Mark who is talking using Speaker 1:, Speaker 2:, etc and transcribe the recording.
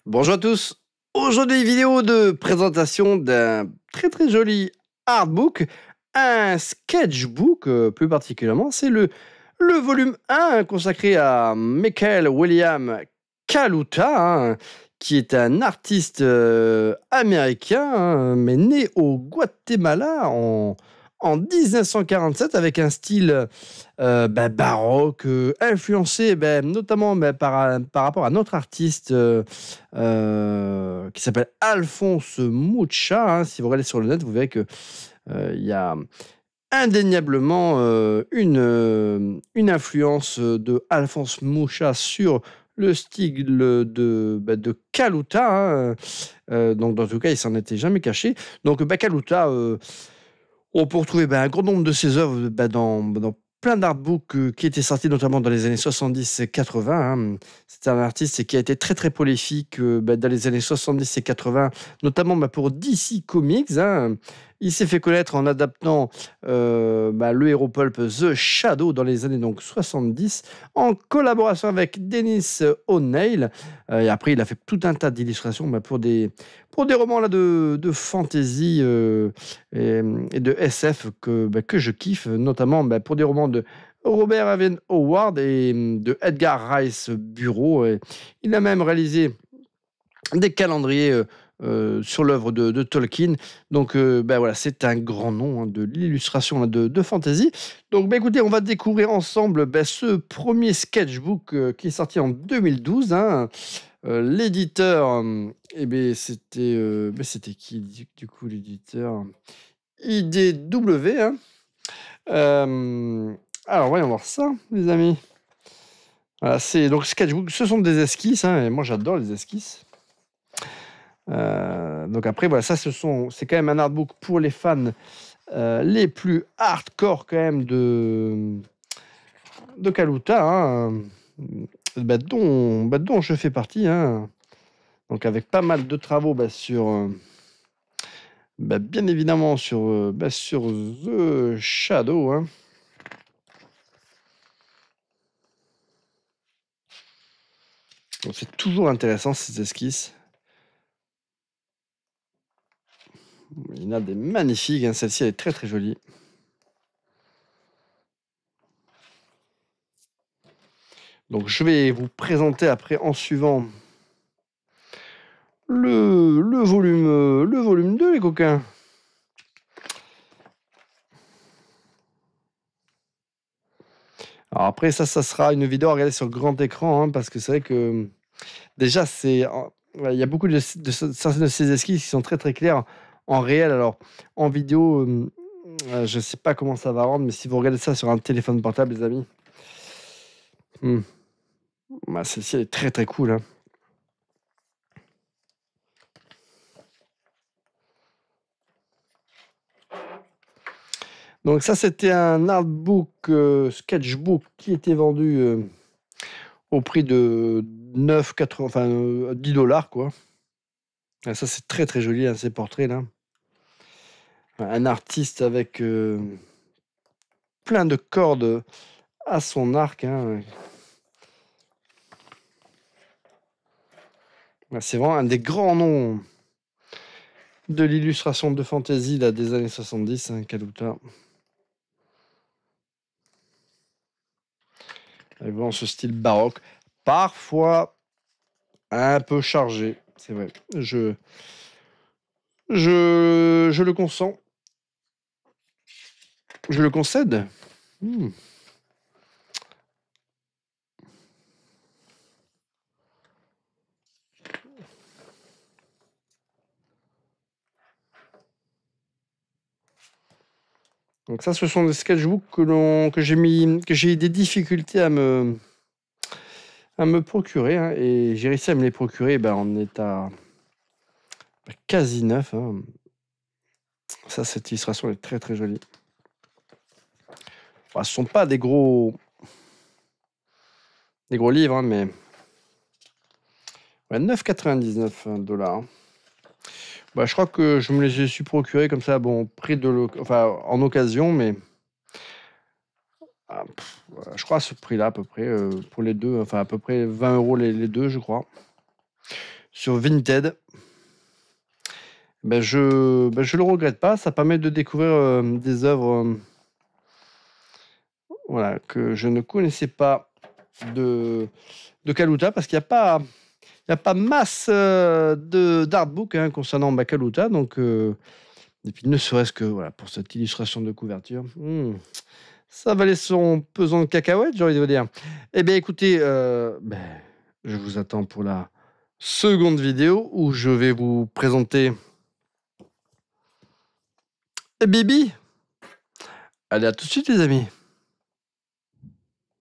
Speaker 1: Bonjour à tous. Aujourd'hui, vidéo de présentation d'un très joli artbook, un sketchbook plus particulièrement. C'est le volume 1 consacré à Michael William Kaluta, hein, qui est un artiste américain, hein, mais né au Guatemala en 1947 avec un style baroque, influencé notamment par rapport à notre artiste qui s'appelle Alphonse Mucha, hein. Si vous regardez sur le net, vous verrez que il y a indéniablement une influence de Alphonse Mucha sur le style de Kaluta, hein. Donc dans tout cas, il s'en était jamais caché. Donc Kaluta, on peut retrouver un grand nombre de ses œuvres dans plein d'artbooks qui étaient sortis notamment dans les années 70 et 80, hein. C'est un artiste qui a été très prolifique dans les années 70 et 80, notamment pour DC Comics, hein. Il s'est fait connaître en adaptant le héros pulp The Shadow dans les années 70, en collaboration avec Dennis O'Neil. Et après, il a fait tout un tas d'illustrations pour des romans là, de fantasy et de SF que je kiffe, notamment pour des romans de Robert Evan Howard et de Edgar Rice Burroughs. Et il a même réalisé des calendriers sur l'œuvre de Tolkien. Donc voilà, c'est un grand nom, hein, de l'illustration de fantasy. Donc écoutez, on va découvrir ensemble ce premier sketchbook qui est sorti en 2012, hein. L'éditeur, c'était qui du coup l'éditeur? IDW, hein. Alors voyons voir ça, les amis. Voilà, c'est donc sketchbook, ce sont des esquisses, hein, et moi j'adore les esquisses. Donc après voilà, ça c'est quand même un artbook pour les fans les plus hardcore quand même de Kaluta, hein, dont je fais partie, hein. Donc avec pas mal de travaux sur bien évidemment sur The Shadow, hein. Donc c'est toujours intéressant ces esquisses. Il y en a des magnifiques, hein. Celle-ci elle est très jolie. Donc je vais vous présenter après en suivant le volume 2, les coquins. Alors après ça sera une vidéo à regarder sur grand écran, hein, parce que c'est vrai que déjà il y a beaucoup de certaines de ces esquisses qui sont très claires en réel. Alors en vidéo, je sais pas comment ça va rendre, mais si vous regardez ça sur un téléphone portable, les amis, celle-ci elle est très cool, hein. Donc ça, c'était un artbook, sketchbook qui était vendu au prix de 9,80, enfin $10 quoi. Ah, ça c'est très joli, hein, ces portraits là. Un artiste avec plein de cordes à son arc, hein. C'est vraiment un des grands noms de l'illustration de fantasy là, des années 70, hein, Kaluta. Avec vraiment ce style baroque, parfois un peu chargé, c'est vrai. Je le consens. Je le concède. Donc ça, ce sont des sketchbooks que j'ai eu des difficultés à me procurer, hein, et j'ai réussi à me les procurer en état quasi neuf, hein. Ça, cette illustration est très jolie. Ce sont pas des gros livres, hein, mais 9,99 $. Je crois que je me les suis procurés comme ça, prix en occasion, mais je crois à ce prix-là à peu près pour les deux, enfin à peu près 20 € les deux, je crois. sur Vinted. Je le regrette pas. Ça permet de découvrir des œuvres voilà, que je ne connaissais pas de Kaluta, parce qu'il n'y a pas masse d'artbook concernant Kaluta. Donc, et puis ne serait-ce que voilà, pour cette illustration de couverture, ça valait son pesant de cacahuètes, j'ai envie de vous dire. Eh bien, écoutez, je vous attends pour la seconde vidéo où je vais vous présenter Bibi. Allez, à tout de suite, les amis.